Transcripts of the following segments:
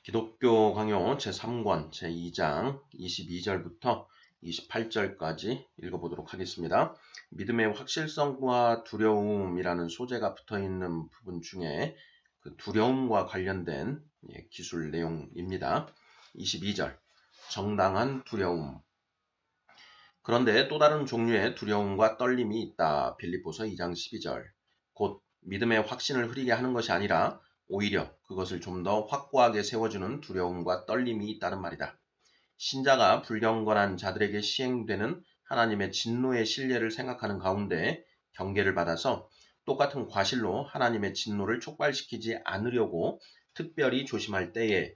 기독교 강요 제3권 제2장 22절부터 28절까지 읽어보도록 하겠습니다. 믿음의 확실성과 두려움이라는 소재가 붙어있는 부분 중에 그 두려움과 관련된 기술 내용입니다. 22절 정당한 두려움. 그런데 또 다른 종류의 두려움과 떨림이 있다. 빌립보서 2장 12절. 곧 믿음의 확신을 흐리게 하는 것이 아니라 오히려 그것을 좀 더 확고하게 세워주는 두려움과 떨림이 있다는 말이다. 신자가 불경건한 자들에게 시행되는 하나님의 진노의 신뢰를 생각하는 가운데 경계를 받아서 똑같은 과실로 하나님의 진노를 촉발시키지 않으려고 특별히 조심할 때에,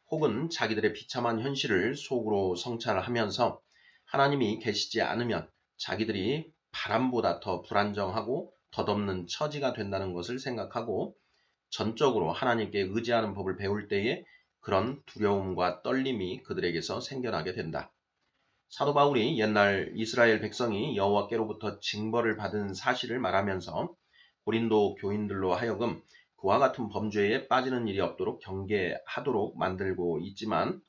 혹은 자기들의 비참한 현실을 속으로 성찰하면서 하나님이 계시지 않으면 자기들이 바람보다 더 불안정하고 덧없는 처지가 된다는 것을 생각하고 전적으로 하나님께 의지하는 법을 배울 때에 그런 두려움과 떨림이 그들에게서 생겨나게 된다. 사도 바울이 옛날 이스라엘 백성이 여호와께로부터 징벌을 받은 사실을 말하면서 고린도 교인들로 하여금 그와 같은 범죄에 빠지는 일이 없도록 경계하도록 만들고 있지만,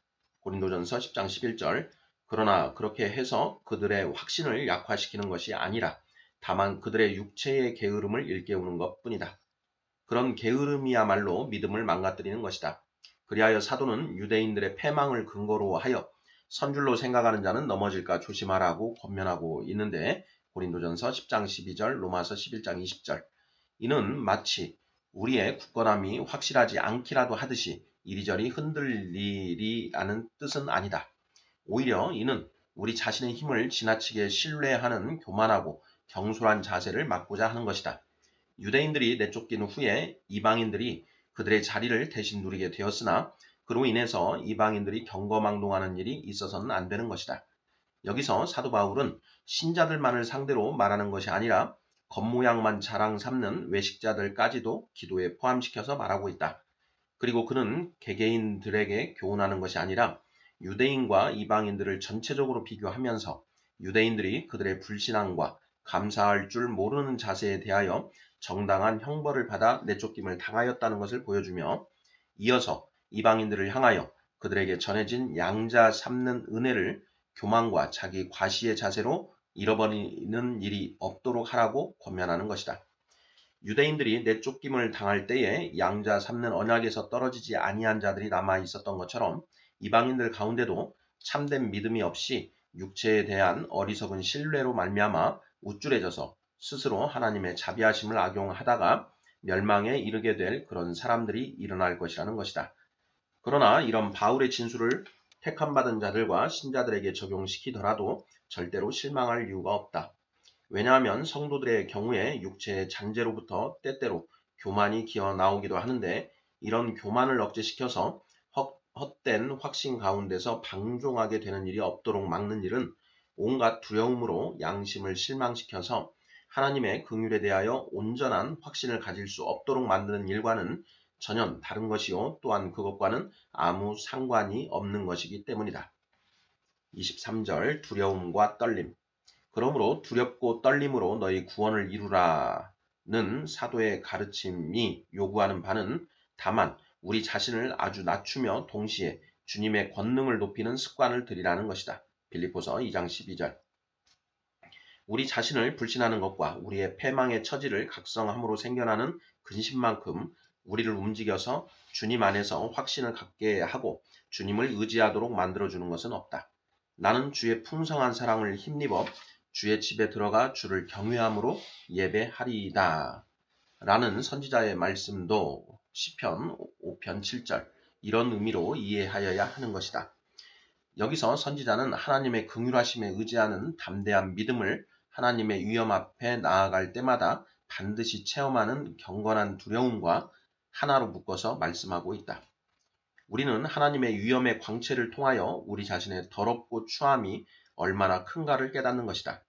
고린도전서 10장 11절, 그러나 그렇게 해서 그들의 확신을 약화시키는 것이 아니라 다만 그들의 육체의 게으름을 일깨우는 것뿐이다. 그런 게으름이야말로 믿음을 망가뜨리는 것이다. 그리하여 사도는 유대인들의 패망을 근거로 하여 선줄로 생각하는 자는 넘어질까 조심하라고 권면하고 있는데, 고린도전서 10장 12절, 로마서 11장 20절. 이는 마치 우리의 굳건함이 확실하지 않기라도 하듯이 이리저리 흔들리리라는 뜻은 아니다. 오히려 이는 우리 자신의 힘을 지나치게 신뢰하는 교만하고 경솔한 자세를 막고자 하는 것이다. 유대인들이 내쫓긴 후에 이방인들이 그들의 자리를 대신 누리게 되었으나 그로 인해서 이방인들이 경거망동하는 일이 있어서는 안 되는 것이다. 여기서 사도 바울은 신자들만을 상대로 말하는 것이 아니라 겉모양만 자랑 삼는 외식자들까지도 기도에 포함시켜서 말하고 있다. 그리고 그는 개개인들에게 교훈하는 것이 아니라 유대인과 이방인들을 전체적으로 비교하면서 유대인들이 그들의 불신앙과 감사할 줄 모르는 자세에 대하여 정당한 형벌을 받아 내쫓김을 당하였다는 것을 보여주며, 이어서 이방인들을 향하여 그들에게 전해진 양자 삼는 은혜를 교만과 자기 과시의 자세로 잃어버리는 일이 없도록 하라고 권면하는 것이다. 유대인들이 내쫓김을 당할 때에 양자 삼는 언약에서 떨어지지 아니한 자들이 남아 있었던 것처럼 이방인들 가운데도 참된 믿음이 없이 육체에 대한 어리석은 신뢰로 말미암아 우쭐해져서 스스로 하나님의 자비하심을 악용하다가 멸망에 이르게 될 그런 사람들이 일어날 것이라는 것이다. 그러나 이런 바울의 진술을 택함받은 자들과 신자들에게 적용시키더라도 절대로 실망할 이유가 없다. 왜냐하면 성도들의 경우에 육체의 잔재로부터 때때로 교만이 기어 나오기도 하는데, 이런 교만을 억제시켜서 헛된 확신 가운데서 방종하게 되는 일이 없도록 막는 일은 온갖 두려움으로 양심을 실망시켜서 하나님의 긍휼에 대하여 온전한 확신을 가질 수 없도록 만드는 일과는 전혀 다른 것이요, 또한 그것과는 아무 상관이 없는 것이기 때문이다. 23절 두려움과 떨림. 그러므로 두렵고 떨림으로 너희 구원을 이루라는 사도의 가르침이 요구하는 바는 다만 우리 자신을 아주 낮추며 동시에 주님의 권능을 높이는 습관을 들이라는 것이다. 빌립보서 2장 12절. 우리 자신을 불신하는 것과 우리의 패망의 처지를 각성함으로 생겨나는 근심만큼 우리를 움직여서 주님 안에서 확신을 갖게 하고 주님을 의지하도록 만들어주는 것은 없다. 나는 주의 풍성한 사랑을 힘입어 주의 집에 들어가 주를 경외함으로 예배하리이다 라는 선지자의 말씀도 시편 5편 7절, 이런 의미로 이해하여야 하는 것이다. 여기서 선지자는 하나님의 긍휼하심에 의지하는 담대한 믿음을 하나님의 위험 앞에 나아갈 때마다 반드시 체험하는 경건한 두려움과 하나로 묶어서 말씀하고 있다. 우리는 하나님의 위엄의 광채를 통하여 우리 자신의 더럽고 추함이 얼마나 큰가를 깨닫는 것이다.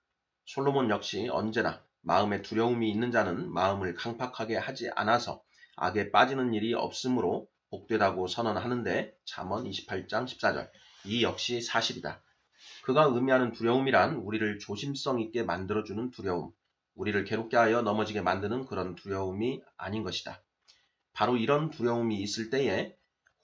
솔로몬 역시 언제나 마음에 두려움이 있는 자는 마음을 강팍하게 하지 않아서 악에 빠지는 일이 없으므로 복되다고 선언하는데, 잠언 28장 14절. 이 역시 사실이다. 그가 의미하는 두려움이란 우리를 조심성 있게 만들어주는 두려움, 우리를 괴롭게 하여 넘어지게 만드는 그런 두려움이 아닌 것이다. 바로 이런 두려움이 있을 때에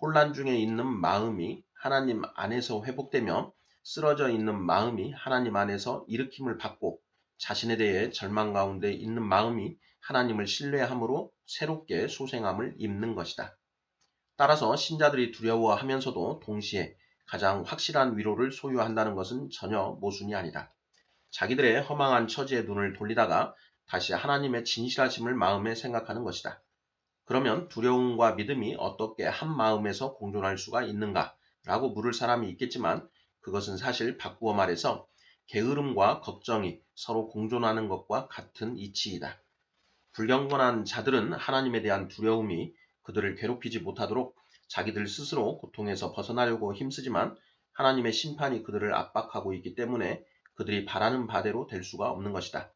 혼란 중에 있는 마음이 하나님 안에서 회복되며 쓰러져 있는 마음이 하나님 안에서 일으킴을 받고 자신에 대해 절망 가운데 있는 마음이 하나님을 신뢰함으로 새롭게 소생함을 입는 것이다. 따라서 신자들이 두려워하면서도 동시에 가장 확실한 위로를 소유한다는 것은 전혀 모순이 아니다. 자기들의 허망한 처지에 눈을 돌리다가 다시 하나님의 진실하심을 마음에 생각하는 것이다. 그러면 두려움과 믿음이 어떻게 한 마음에서 공존할 수가 있는가? 라고 물을 사람이 있겠지만 그것은 사실 바꾸어 말해서 게으름과 걱정이 서로 공존하는 것과 같은 이치이다. 불경건한 자들은 하나님에 대한 두려움이 그들을 괴롭히지 못하도록 자기들 스스로 고통에서 벗어나려고 힘쓰지만 하나님의 심판이 그들을 압박하고 있기 때문에 그들이 바라는 바대로 될 수가 없는 것이다.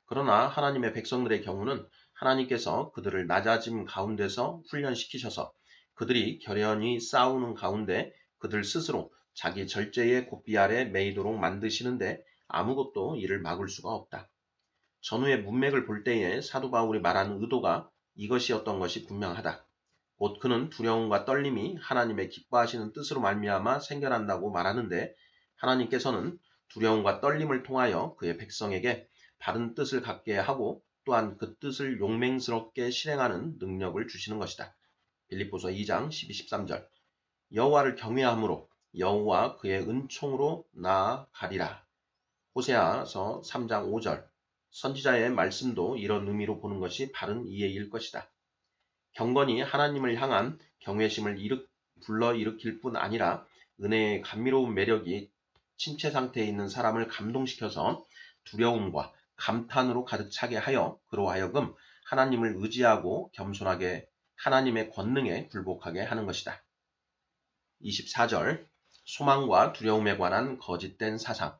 그러나 하나님의 백성들의 경우는 하나님께서 그들을 낮아짐 가운데서 훈련시키셔서 그들이 결연히 싸우는 가운데 그들 스스로 자기 절제의 고삐 아래 매이도록 만드시는데 아무것도 이를 막을 수가 없다. 전후의 문맥을 볼 때에 사도 바울이 말하는 의도가 이것이었던 것이 분명하다. 곧 그는 두려움과 떨림이 하나님의 기뻐하시는 뜻으로 말미암아 생겨난다고 말하는데 하나님께서는 두려움과 떨림을 통하여 그의 백성에게 바른 뜻을 갖게 하고 또한 그 뜻을 용맹스럽게 실행하는 능력을 주시는 것이다. 빌립보서 2장 12-13절 여호와를 경외함으로 여호와 그의 은총으로 나아가리라. 호세아서 3장 5절 선지자의 말씀도 이런 의미로 보는 것이 바른 이해일 것이다. 경건이 하나님을 향한 경외심을 불러일으킬 뿐 아니라 은혜의 감미로운 매력이 침체 상태에 있는 사람을 감동시켜서 두려움과 감탄으로 가득 차게 하여 그로 하여금 하나님을 의지하고 겸손하게 하나님의 권능에 굴복하게 하는 것이다. 24절 소망과 두려움에 관한 거짓된 사상.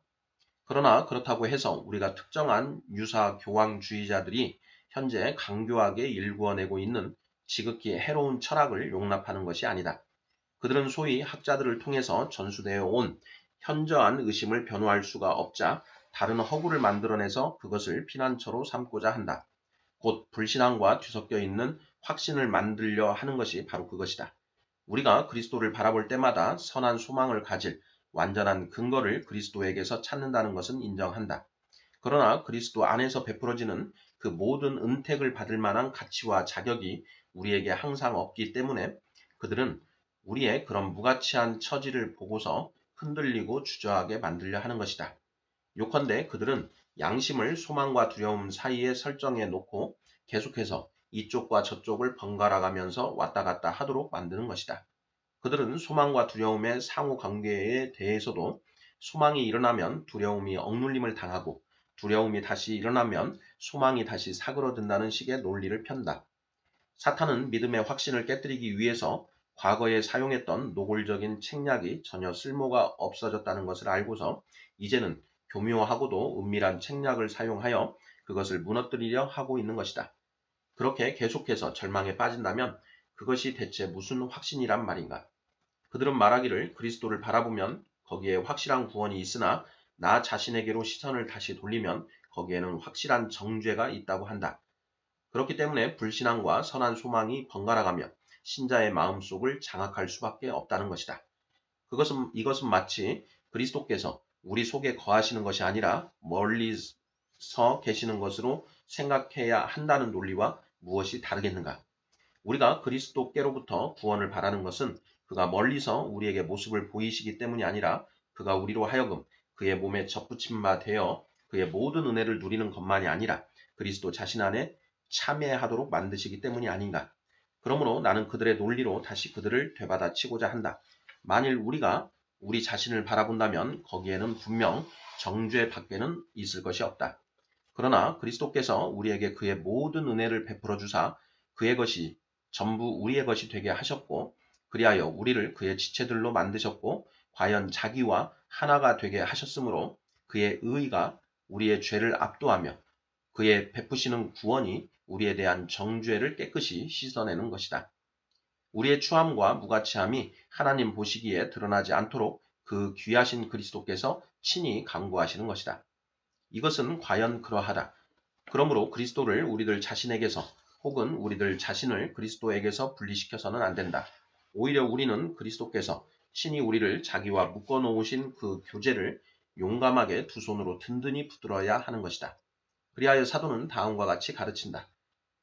그러나 그렇다고 해서 우리가 특정한 유사 교황주의자들이 현재 강교하게 일구어내고 있는 지극히 해로운 철학을 용납하는 것이 아니다. 그들은 소위 학자들을 통해서 전수되어 온 현저한 의심을 변호할 수가 없자 다른 허구를 만들어내서 그것을 피난처로 삼고자 한다. 곧 불신앙과 뒤섞여 있는 확신을 만들려 하는 것이 바로 그것이다. 우리가 그리스도를 바라볼 때마다 선한 소망을 가질 완전한 근거를 그리스도에게서 찾는다는 것은 인정한다. 그러나 그리스도 안에서 베풀어지는 그 모든 은택을 받을 만한 가치와 자격이 우리에게 항상 없기 때문에 그들은 우리의 그런 무가치한 처지를 보고서 흔들리고 주저하게 만들려 하는 것이다. 요컨대 그들은 양심을 소망과 두려움 사이에 설정해 놓고 계속해서 이쪽과 저쪽을 번갈아 가면서 왔다 갔다 하도록 만드는 것이다. 그들은 소망과 두려움의 상호 관계에 대해서도 소망이 일어나면 두려움이 억눌림을 당하고 두려움이 다시 일어나면 소망이 다시 사그러든다는 식의 논리를 편다. 사탄은 믿음의 확신을 깨뜨리기 위해서 과거에 사용했던 노골적인 책략이 전혀 쓸모가 없어졌다는 것을 알고서 이제는 교묘하고도 은밀한 책략을 사용하여 그것을 무너뜨리려 하고 있는 것이다. 그렇게 계속해서 절망에 빠진다면 그것이 대체 무슨 확신이란 말인가? 그들은 말하기를 그리스도를 바라보면 거기에 확실한 구원이 있으나 나 자신에게로 시선을 다시 돌리면 거기에는 확실한 정죄가 있다고 한다. 그렇기 때문에 불신앙과 선한 소망이 번갈아가며 신자의 마음속을 장악할 수밖에 없다는 것이다. 이것은 마치 그리스도께서 우리 속에 거하시는 것이 아니라 멀리서 계시는 것으로 생각해야 한다는 논리와 무엇이 다르겠는가? 우리가 그리스도께로부터 구원을 바라는 것은 그가 멀리서 우리에게 모습을 보이시기 때문이 아니라 그가 우리로 하여금 그의 몸에 접붙임 바 되어 그의 모든 은혜를 누리는 것만이 아니라 그리스도 자신 안에 참여하도록 만드시기 때문이 아닌가. 그러므로 나는 그들의 논리로 다시 그들을 되받아치고자 한다. 만일 우리가 우리 자신을 바라본다면 거기에는 분명 정죄 밖에는 있을 것이 없다. 그러나 그리스도께서 우리에게 그의 모든 은혜를 베풀어 주사 그의 것이 전부 우리의 것이 되게 하셨고 그리하여 우리를 그의 지체들로 만드셨고 과연 자기와 하나가 되게 하셨으므로 그의 의가 우리의 죄를 압도하며 그의 베푸시는 구원이 우리에 대한 정죄를 깨끗이 씻어내는 것이다. 우리의 추함과 무가치함이 하나님 보시기에 드러나지 않도록 그 귀하신 그리스도께서 친히 강구하시는 것이다. 이것은 과연 그러하다. 그러므로 그리스도를 우리들 자신에게서 혹은 우리들 자신을 그리스도에게서 분리시켜서는 안 된다. 오히려 우리는 그리스도께서 신이 우리를 자기와 묶어놓으신 그 교제를 용감하게 두 손으로 든든히 붙들어야 하는 것이다. 그리하여 사도는 다음과 같이 가르친다.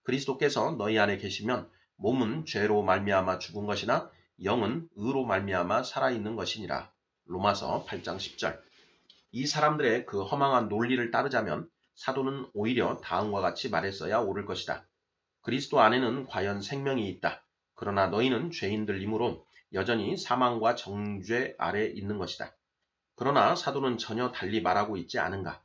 그리스도께서 너희 안에 계시면 몸은 죄로 말미암아 죽은 것이나 영은 의로 말미암아 살아있는 것이니라. 로마서 8장 10절. 이 사람들의 그 허망한 논리를 따르자면 사도는 오히려 다음과 같이 말했어야 옳을 것이다. 그리스도 안에는 과연 생명이 있다. 그러나 너희는 죄인들이므로 여전히 사망과 정죄 아래 있는 것이다. 그러나 사도는 전혀 달리 말하고 있지 않은가?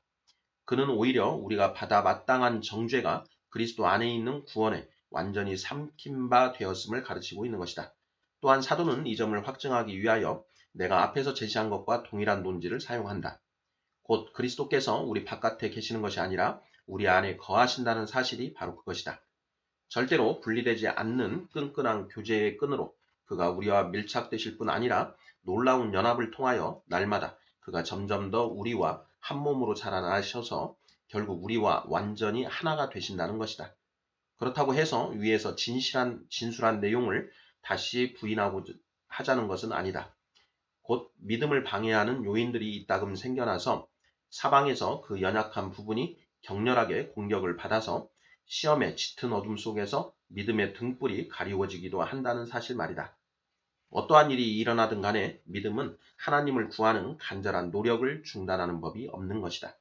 그는 오히려 우리가 받아 마땅한 정죄가 그리스도 안에 있는 구원에 완전히 삼킨 바 되었음을 가르치고 있는 것이다. 또한 사도는 이 점을 확증하기 위하여 내가 앞에서 제시한 것과 동일한 논지를 사용한다. 곧 그리스도께서 우리 바깥에 계시는 것이 아니라 우리 안에 거하신다는 사실이 바로 그것이다. 절대로 분리되지 않는 끈끈한 교제의 끈으로 그가 우리와 밀착되실 뿐 아니라 놀라운 연합을 통하여 날마다 그가 점점 더 우리와 한 몸으로 자라나셔서 결국 우리와 완전히 하나가 되신다는 것이다. 그렇다고 해서 위에서 진술한 내용을 다시 부인하고 하자는 것은 아니다. 곧 믿음을 방해하는 요인들이 이따금 생겨나서 사방에서 그 연약한 부분이 격렬하게 공격을 받아서 시험의 짙은 어둠 속에서 믿음의 등불이 가리워지기도 한다는 사실 말이다. 어떠한 일이 일어나든 간에 믿음은 하나님을 구하는 간절한 노력을 중단하는 법이 없는 것이다.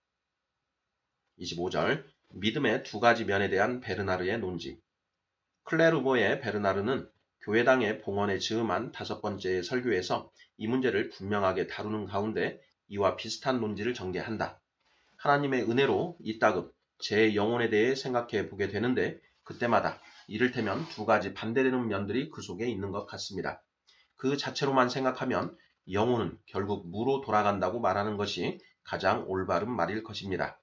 25절 믿음의 두 가지 면에 대한 베르나르의 논지. 클레르보의 베르나르는 교회당의 봉헌에 즈음한 5번째 설교에서 이 문제를 분명하게 다루는 가운데 이와 비슷한 논지를 전개한다. 하나님의 은혜로 이따금 제 영혼에 대해 생각해 보게 되는데 그때마다 이를테면 두 가지 반대되는 면들이 그 속에 있는 것 같습니다. 그 자체로만 생각하면 영혼은 결국 무로 돌아간다고 말하는 것이 가장 올바른 말일 것입니다.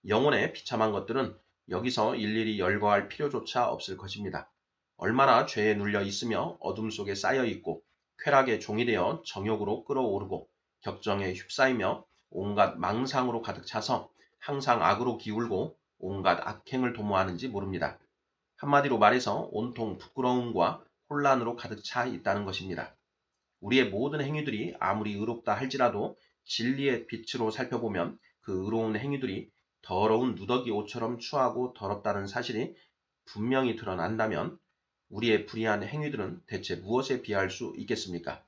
영혼에 비참한 것들은 여기서 일일이 열거할 필요조차 없을 것입니다. 얼마나 죄에 눌려 있으며 어둠 속에 쌓여 있고 쾌락의 종이 되어 정욕으로 끌어오르고 격정에 휩싸이며 온갖 망상으로 가득 차서 항상 악으로 기울고 온갖 악행을 도모하는지 모릅니다. 한마디로 말해서 온통 부끄러움과 혼란으로 가득 차 있다는 것입니다. 우리의 모든 행위들이 아무리 의롭다 할지라도 진리의 빛으로 살펴보면 그 의로운 행위들이 더러운 누더기 옷처럼 추하고 더럽다는 사실이 분명히 드러난다면 우리의 불의한 행위들은 대체 무엇에 비할 수 있겠습니까?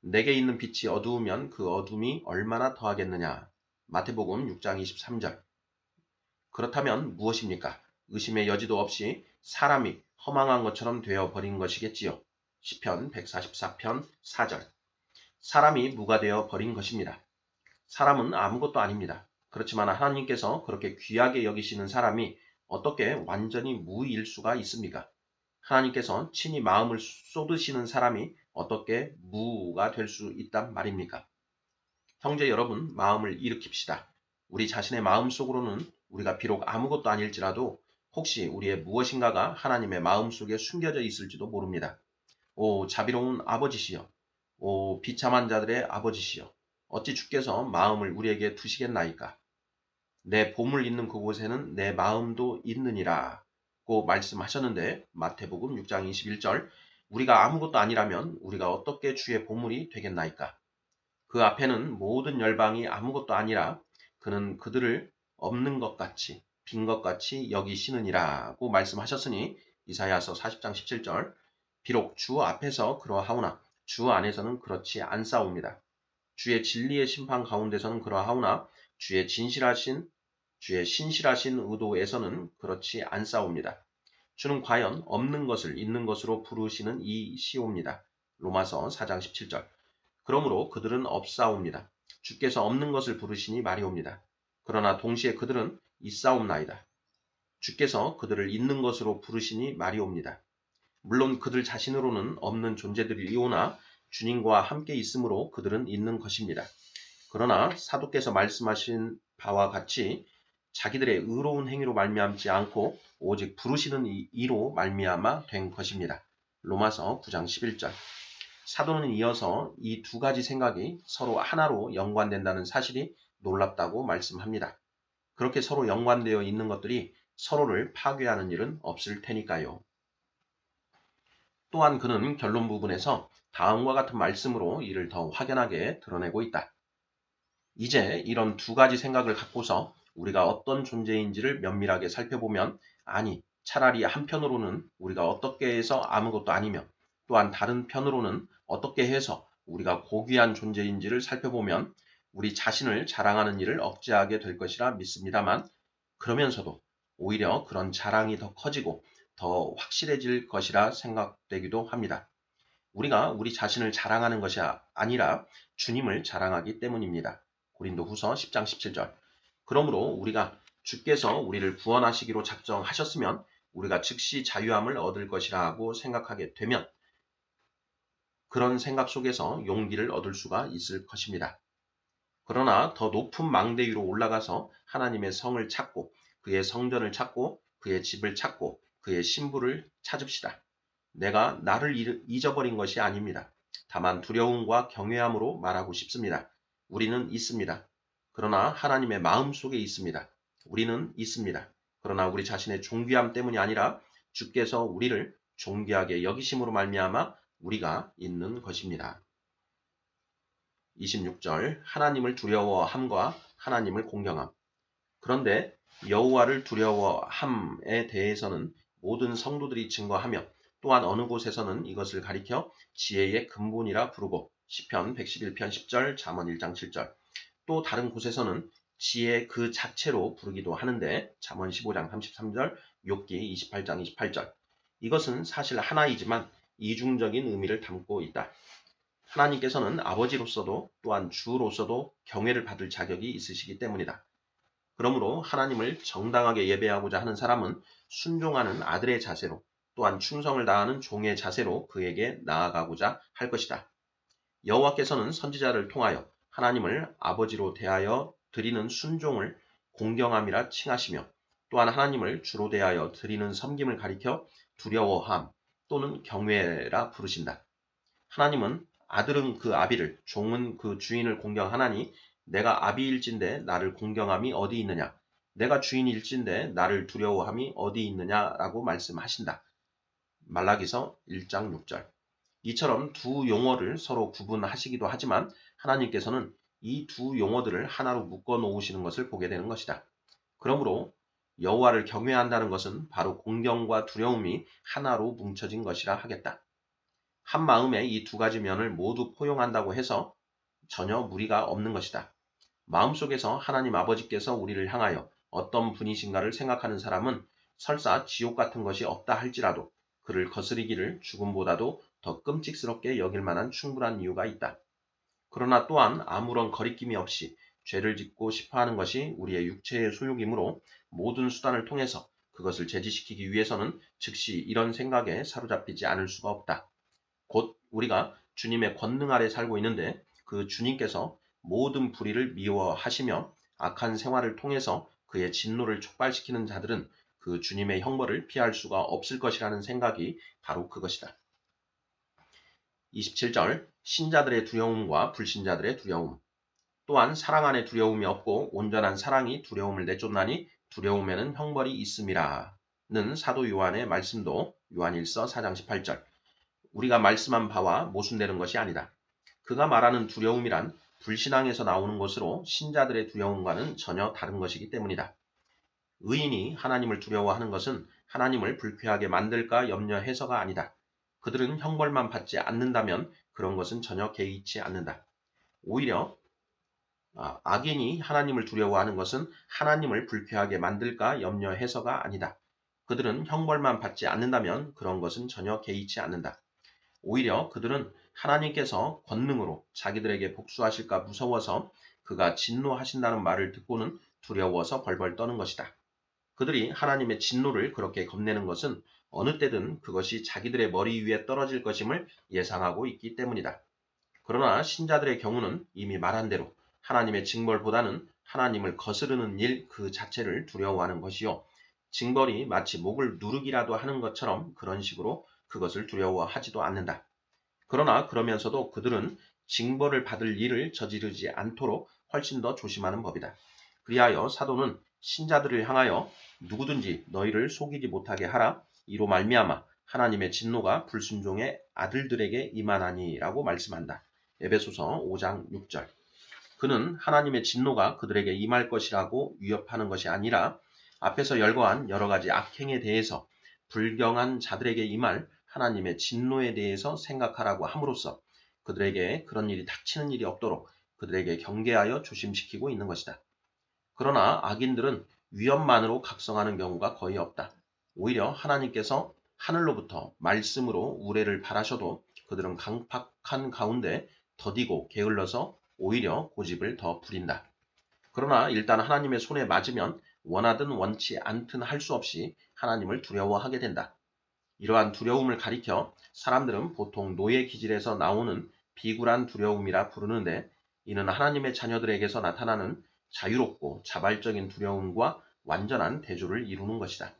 내게 있는 빛이 어두우면 그 어둠이 얼마나 더하겠느냐. 마태복음 6장 23절. 그렇다면 무엇입니까? 의심의 여지도 없이 사람이 허망한 것처럼 되어버린 것이겠지요. 시편 144편 4절. 사람이 무가 되어 버린 것입니다. 사람은 아무것도 아닙니다. 그렇지만 하나님께서 그렇게 귀하게 여기시는 사람이 어떻게 완전히 무일 수가 있습니까? 하나님께서 친히 마음을 쏟으시는 사람이 어떻게 무가 될 수 있단 말입니까? 형제 여러분, 마음을 일으킵시다. 우리 자신의 마음속으로는 우리가 비록 아무것도 아닐지라도 혹시 우리의 무엇인가가 하나님의 마음속에 숨겨져 있을지도 모릅니다. 오 자비로운 아버지시여, 오 비참한 자들의 아버지시여, 어찌 주께서 마음을 우리에게 두시겠나이까? 내 보물 있는 그곳에는 내 마음도 있느니라 고 말씀하셨는데 마태복음 6장 21절 우리가 아무것도 아니라면 우리가 어떻게 주의 보물이 되겠나이까? 그 앞에는 모든 열방이 아무것도 아니라 그는 그들을 없는 것 같이 빈 것 같이 여기시느니라고 말씀하셨으니 이사야서 40장 17절 비록 주 앞에서 그러하오나 주 안에서는 그렇지 않사옵니다. 주의 진리의 심판 가운데서는 그러하오나 주의 신실하신 의도에서는 그렇지 않사옵니다. 주는 과연 없는 것을 있는 것으로 부르시는 이시옵니다. 로마서 4장 17절. 그러므로 그들은 없사옵니다. 주께서 없는 것을 부르시니 말이옵니다. 그러나 동시에 그들은 있사옵나이다. 주께서 그들을 있는 것으로 부르시니 말이옵니다. 물론 그들 자신으로는 없는 존재들이오나 주님과 함께 있으므로 그들은 있는 것입니다. 그러나 사도께서 말씀하신 바와 같이 자기들의 의로운 행위로 말미암지 않고 오직 부르시는 이로 말미암아 된 것입니다. 로마서 9장 11절. 사도는 이어서 이 두 가지 생각이 서로 하나로 연관된다는 사실이 놀랍다고 말씀합니다. 그렇게 서로 연관되어 있는 것들이 서로를 파괴하는 일은 없을 테니까요. 또한 그는 결론 부분에서 다음과 같은 말씀으로 이를 더 확연하게 드러내고 있다. 이제 이런 두 가지 생각을 갖고서 우리가 어떤 존재인지를 면밀하게 살펴보면, 아니, 차라리 한편으로는 우리가 어떻게 해서 아무것도 아니며, 또한 다른 편으로는 어떻게 해서 우리가 고귀한 존재인지를 살펴보면 우리 자신을 자랑하는 일을 억제하게 될 것이라 믿습니다만, 그러면서도 오히려 그런 자랑이 더 커지고 더 확실해질 것이라 생각되기도 합니다. 우리가 우리 자신을 자랑하는 것이 아니라 주님을 자랑하기 때문입니다. 고린도후서 10장 17절. 그러므로 우리가 주께서 우리를 구원하시기로 작정하셨으면 우리가 즉시 자유함을 얻을 것이라고 생각하게 되면, 그런 생각 속에서 용기를 얻을 수가 있을 것입니다. 그러나 더 높은 망대 위로 올라가서 하나님의 성을 찾고 그의 성전을 찾고 그의 집을 찾고 그의 신부를 찾읍시다. 내가 나를 잊어버린 것이 아닙니다. 다만 두려움과 경외함으로 말하고 싶습니다. 우리는 있습니다. 그러나 하나님의 마음 속에 있습니다. 우리는 있습니다. 그러나 우리 자신의 존귀함 때문이 아니라 주께서 우리를 존귀하게 여기심으로 말미암아 우리가 있는 것입니다. 26절 하나님을 두려워함과 하나님을 공경함. 그런데 여호와를 두려워함에 대해서는 모든 성도들이 증거하며, 또한 어느 곳에서는 이것을 가리켜 지혜의 근본이라 부르고 시편 111편 10절, 잠언 1장 7절, 또 다른 곳에서는 지혜 그 자체로 부르기도 하는데 잠언 15장 33절, 욥기 28장 28절. 이것은 사실 하나이지만 이중적인 의미를 담고 있다. 하나님께서는 아버지로서도 또한 주로서도 경외를 받을 자격이 있으시기 때문이다. 그러므로 하나님을 정당하게 예배하고자 하는 사람은 순종하는 아들의 자세로, 또한 충성을 다하는 종의 자세로 그에게 나아가고자 할 것이다. 여호와께서는 선지자를 통하여 하나님을 아버지로 대하여 드리는 순종을 공경함이라 칭하시며, 또한 하나님을 주로 대하여 드리는 섬김을 가리켜 두려워함 또는 경외라 부르신다. 하나님은 아들은 그 아비를, 종은 그 주인을 공경하나니 내가 아비일진데 나를 공경함이 어디 있느냐, 내가 주인일진데 나를 두려워함이 어디 있느냐라고 말씀하신다. 말라기서 1장 6절. 이처럼 두 용어를 서로 구분하시기도 하지만 하나님께서는 이 두 용어들을 하나로 묶어 놓으시는 것을 보게 되는 것이다. 그러므로 여호와를 경외한다는 것은 바로 공경과 두려움이 하나로 뭉쳐진 것이라 하겠다. 한 마음에 이 두 가지 면을 모두 포용한다고 해서 전혀 무리가 없는 것이다. 마음속에서 하나님 아버지께서 우리를 향하여 어떤 분이신가를 생각하는 사람은 설사 지옥 같은 것이 없다 할지라도 그를 거스리기를 죽음보다도 더 끔찍스럽게 여길 만한 충분한 이유가 있다. 그러나 또한 아무런 거리낌이 없이 죄를 짓고 싶어하는 것이 우리의 육체의 소욕이므로 모든 수단을 통해서 그것을 제지시키기 위해서는 즉시 이런 생각에 사로잡히지 않을 수가 없다. 곧 우리가 주님의 권능 아래 살고 있는데 그 주님께서 모든 불의를 미워하시며 악한 생활을 통해서 그의 진노를 촉발시키는 자들은 그 주님의 형벌을 피할 수가 없을 것이라는 생각이 바로 그것이다. 27절 신자들의 두려움과 불신자들의 두려움. 또한 사랑 안에 두려움이 없고 온전한 사랑이 두려움을 내쫓나니 두려움에는 형벌이 있음이라는 사도 요한의 말씀도 요한일서 4장 18절. 우리가 말씀한 바와 모순되는 것이 아니다. 그가 말하는 두려움이란 불신앙에서 나오는 것으로 신자들의 두려움과는 전혀 다른 것이기 때문이다. 의인이 하나님을 두려워하는 것은 하나님을 불쾌하게 만들까 염려해서가 아니다. 그들은 형벌만 받지 않는다면 그런 것은 전혀 개의치 않는다. 오히려 악인이 하나님을 두려워하는 것은 하나님을 불쾌하게 만들까 염려해서가 아니다. 그들은 형벌만 받지 않는다면 그런 것은 전혀 개의치 않는다. 오히려 그들은 하나님께서 권능으로 자기들에게 복수하실까 무서워서 그가 진노하신다는 말을 듣고는 두려워서 벌벌 떠는 것이다. 그들이 하나님의 진노를 그렇게 겁내는 것은 어느 때든 그것이 자기들의 머리 위에 떨어질 것임을 예상하고 있기 때문이다. 그러나 신자들의 경우는 이미 말한 대로 하나님의 징벌보다는 하나님을 거스르는 일 그 자체를 두려워하는 것이요, 징벌이 마치 목을 누르기라도 하는 것처럼 그런 식으로 그것을 두려워하지도 않는다. 그러나 그러면서도 그들은 징벌을 받을 일을 저지르지 않도록 훨씬 더 조심하는 법이다. 그리하여 사도는 신자들을 향하여 누구든지 너희를 속이지 못하게 하라, 이로 말미암아 하나님의 진노가 불순종의 아들들에게 임하나니 라고 말씀한다. 에베소서 5장 6절. 그는 하나님의 진노가 그들에게 임할 것이라고 위협하는 것이 아니라 앞에서 열거한 여러 가지 악행에 대해서 불경한 자들에게 임할 하나님의 진노에 대해서 생각하라고 함으로써 그들에게 그런 일이 닥치는 일이 없도록 그들에게 경계하여 조심시키고 있는 것이다. 그러나 악인들은 위험만으로 각성하는 경우가 거의 없다. 오히려 하나님께서 하늘로부터 말씀으로 우레를 바라셔도 그들은 강팍한 가운데 더디고 게을러서 오히려 고집을 더 부린다. 그러나 일단 하나님의 손에 맞으면 원하든 원치 않든 할 수 없이 하나님을 두려워하게 된다. 이러한 두려움을 가리켜 사람들은 보통 노예 기질에서 나오는 비굴한 두려움이라 부르는데, 이는 하나님의 자녀들에게서 나타나는 자유롭고 자발적인 두려움과 완전한 대조를 이루는 것이다.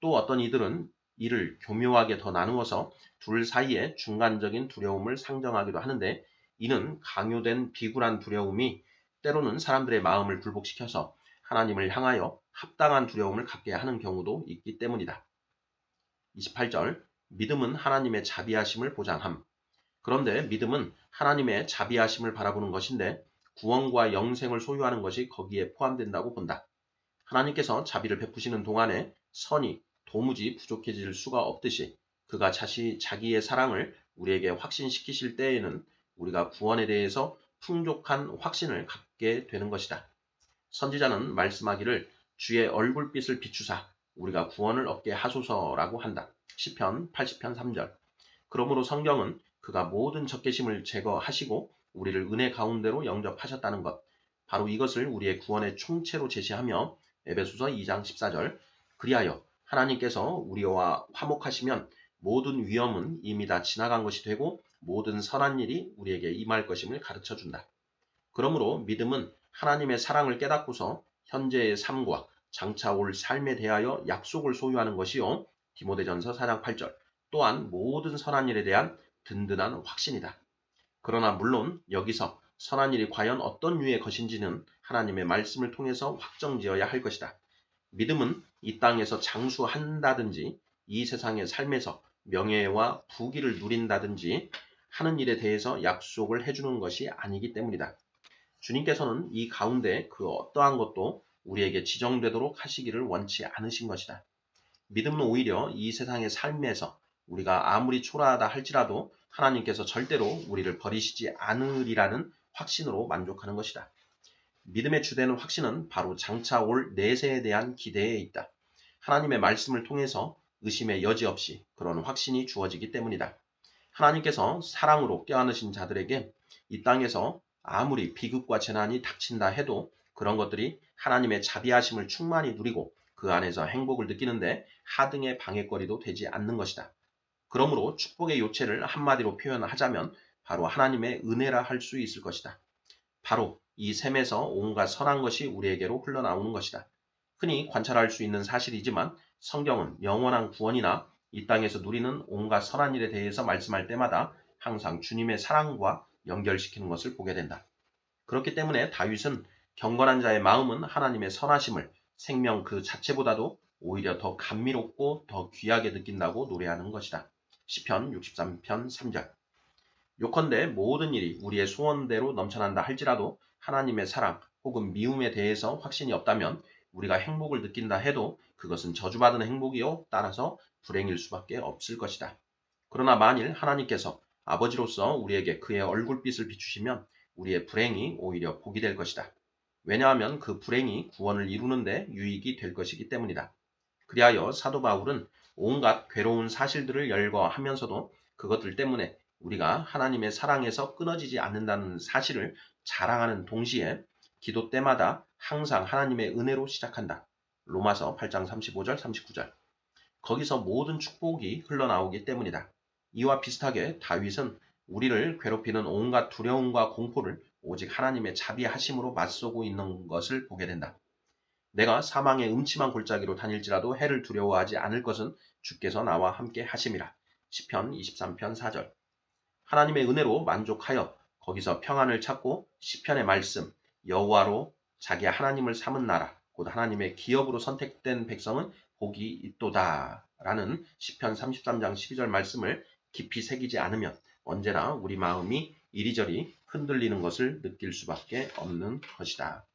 또 어떤 이들은 이를 교묘하게 더 나누어서 둘 사이의 중간적인 두려움을 상정하기도 하는데, 이는 강요된 비굴한 두려움이 때로는 사람들의 마음을 굴복시켜서 하나님을 향하여 합당한 두려움을 갖게 하는 경우도 있기 때문이다. 28절. 믿음은 하나님의 자비하심을 보장함. 그런데 믿음은 하나님의 자비하심을 바라보는 것인데 구원과 영생을 소유하는 것이 거기에 포함된다고 본다. 하나님께서 자비를 베푸시는 동안에 선이 도무지 부족해질 수가 없듯이 그가 자기의 사랑을 우리에게 확신시키실 때에는 우리가 구원에 대해서 풍족한 확신을 갖게 되는 것이다. 선지자는 말씀하기를 주의 얼굴빛을 비추사 우리가 구원을 얻게 하소서라고 한다. 시편 80편 3절. 그러므로 성경은 그가 모든 적개심을 제거하시고 우리를 은혜 가운데로 영접하셨다는 것, 바로 이것을 우리의 구원의 총체로 제시하며 에베소서 2장 14절, 그리하여 하나님께서 우리와 화목하시면 모든 위험은 이미 다 지나간 것이 되고 모든 선한 일이 우리에게 임할 것임을 가르쳐준다. 그러므로 믿음은 하나님의 사랑을 깨닫고서 현재의 삶과 장차 올 삶에 대하여 약속을 소유하는 것이요, 디모데전서 4장 8절, 또한 모든 선한 일에 대한 든든한 확신이다. 그러나 물론 여기서 선한 일이 과연 어떤 류의 것인지는 하나님의 말씀을 통해서 확정지어야 할 것이다. 믿음은 이 땅에서 장수한다든지 이 세상의 삶에서 명예와 부귀를 누린다든지 하는 일에 대해서 약속을 해주는 것이 아니기 때문이다. 주님께서는 이 가운데 그 어떠한 것도 우리에게 지정되도록 하시기를 원치 않으신 것이다. 믿음은 오히려 이 세상의 삶에서 우리가 아무리 초라하다 할지라도 하나님께서 절대로 우리를 버리시지 않으리라는 확신으로 만족하는 것이다. 믿음의 주되는 확신은 바로 장차 올 내세에 대한 기대에 있다. 하나님의 말씀을 통해서 의심의 여지 없이 그런 확신이 주어지기 때문이다. 하나님께서 사랑으로 껴안으신 자들에게 이 땅에서 아무리 비극과 재난이 닥친다 해도 그런 것들이 하나님의 자비하심을 충만히 누리고 그 안에서 행복을 느끼는데 하등의 방해거리도 되지 않는 것이다. 그러므로 축복의 요체를 한마디로 표현하자면 바로 하나님의 은혜라 할 수 있을 것이다. 바로 이 셈에서 온갖 선한 것이 우리에게로 흘러나오는 것이다. 흔히 관찰할 수 있는 사실이지만 성경은 영원한 구원이나 이 땅에서 누리는 온갖 선한 일에 대해서 말씀할 때마다 항상 주님의 사랑과 연결시키는 것을 보게 된다. 그렇기 때문에 다윗은 경건한 자의 마음은 하나님의 선하심을 생명 그 자체보다도 오히려 더 감미롭고 더 귀하게 느낀다고 노래하는 것이다. 시편 63편 3절. 요컨대 모든 일이 우리의 소원대로 넘쳐난다 할지라도 하나님의 사랑 혹은 미움에 대해서 확신이 없다면 우리가 행복을 느낀다 해도 그것은 저주받은 행복이요 따라서 불행일 수밖에 없을 것이다. 그러나 만일 하나님께서 아버지로서 우리에게 그의 얼굴빛을 비추시면 우리의 불행이 오히려 복이 될 것이다. 왜냐하면 그 불행이 구원을 이루는데 유익이 될 것이기 때문이다. 그리하여 사도 바울은 온갖 괴로운 사실들을 열거하면서도 그것들 때문에 우리가 하나님의 사랑에서 끊어지지 않는다는 사실을 자랑하는 동시에 기도 때마다 항상 하나님의 은혜로 시작한다. 로마서 8장 35절 39절. 거기서 모든 축복이 흘러나오기 때문이다. 이와 비슷하게 다윗은 우리를 괴롭히는 온갖 두려움과 공포를 오직 하나님의 자비하심으로 맞서고 있는 것을 보게 된다. 내가 사망의 음침한 골짜기로 다닐지라도 해를 두려워하지 않을 것은 주께서 나와 함께 하심이라. 시편 23편 4절. 하나님의 은혜로 만족하여 거기서 평안을 찾고 시편의 말씀, 여호와로 자기 하나님을 삼은 나라, 곧 하나님의 기업으로 선택된 백성은 복이 있도다 라는 시편 33장 12절 말씀을 깊이 새기지 않으면 언제나 우리 마음이 이리저리 흔들리는 것을 느낄 수밖에 없는 것이다.